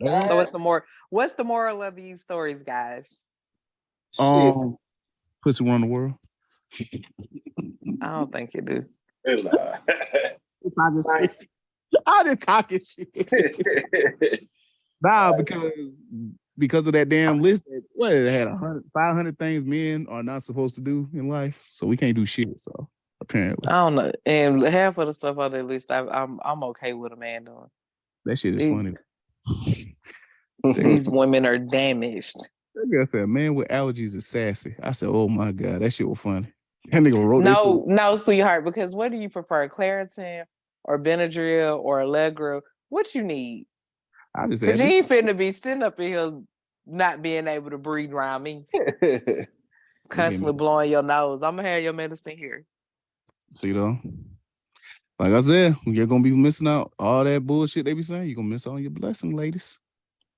So what's the moral of these stories, guys? Pussy run the world. I don't think you do. I just talking shit. Nah, because of that damn list. It had 500 things men are not supposed to do in life, so we can't do shit. So apparently, I don't know. And half of the stuff on that list, I'm okay with a man doing. That shit is funny. These women are damaged. That girl said, "Man with allergies is sassy." I said, "Oh my god, that shit was funny." That nigga wrote no, sweetheart. Because what do you prefer, Claritin or Benadryl or Allegra? What you need? I just because you ain't finna be sitting up in here not being able to breathe around me, constantly blowing your nose. I'm gonna have your medicine here. So, like I said, you're gonna be missing out all that bullshit they be saying. You're gonna miss all your blessing, ladies.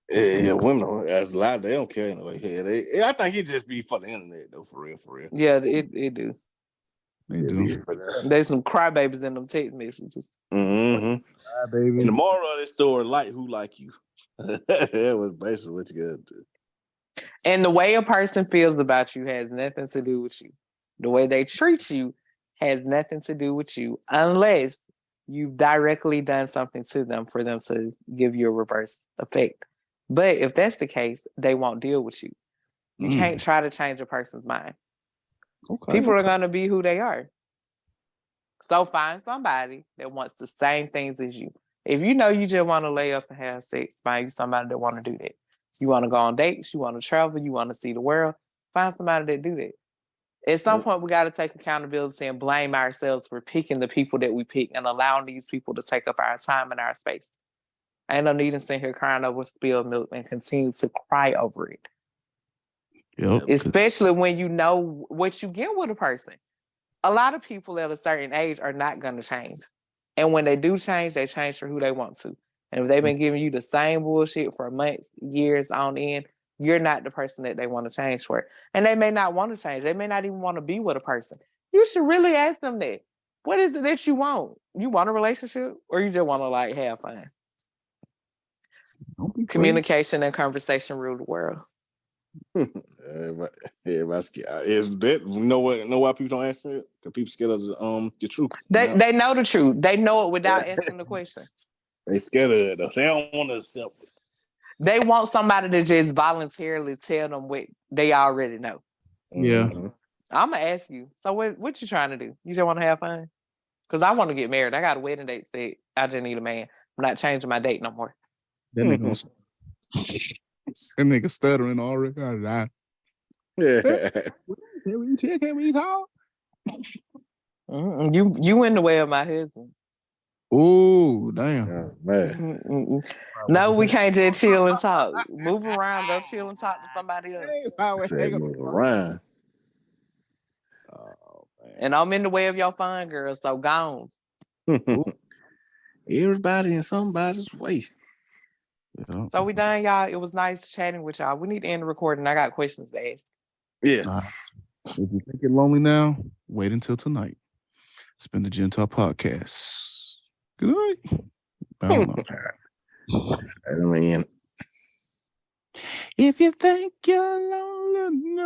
Yeah, women, as a lot, they don't care anyway. I think it just be for the internet though, for real. Yeah, it do. They do. There's some crybabies in them text messages. Mm-hmm. Crybaby. And the moral of this story, like who like you. That was basically what you got to do. And the way a person feels about you has nothing to do with you. The way they treat you has nothing to do with you, unless you've directly done something to them for them to give you a reverse effect. But if that's the case, they won't deal with you. You can't try to change a person's mind. Okay. People are going to be who they are. So find somebody that wants the same things as you. If you know you just want to lay up and have sex, find you somebody that want to do that. You want to go on dates, you want to travel, you want to see the world, find somebody that do that. At some point, we got to take accountability and blame ourselves for picking the people that we pick and allowing these people to take up our time and our space. I ain't no need to sit here crying over spilled milk and continue to cry over it. Yep. Especially when you know what you get with a person. A lot of people at a certain age are not going to change. And when they do change, they change for who they want to. And if they've been giving you the same bullshit for months, years on end, you're not the person that they want to change for. And they may not want to change. They may not even want to be with a person. You should really ask them that. What is it that you want? You want a relationship or you just want to like have fun? Communication and conversation rule the world. Everybody scared. Is that know why people don't answer it? Because people scared of the truth. They know the truth. They know it without asking the question. They scared of it though. They don't want to accept it. They want somebody to just voluntarily tell them what they already know. Yeah. Mm-hmm. I'm gonna ask you. So what you trying to do? You just want to have fun? Because I want to get married. I got a wedding date set. I just need a man. I'm not changing my date no more. That nigga stuttering already. Yeah. Can we talk? You in the way of my husband. Oh, damn. Oh, man. No, we can't just chill and talk. Move around, go chill and talk to somebody else. Move around. Oh, man. And I'm in the way of your fun, girl, so gone. Everybody in somebody's way. Yeah. So we done, y'all. It was nice chatting with y'all. We need to end the recording. I got questions to ask. Yeah. If you think you're lonely now, wait until tonight. Spin the Gentile podcast. Good night. I don't know. I mean, If you think you're lonely now.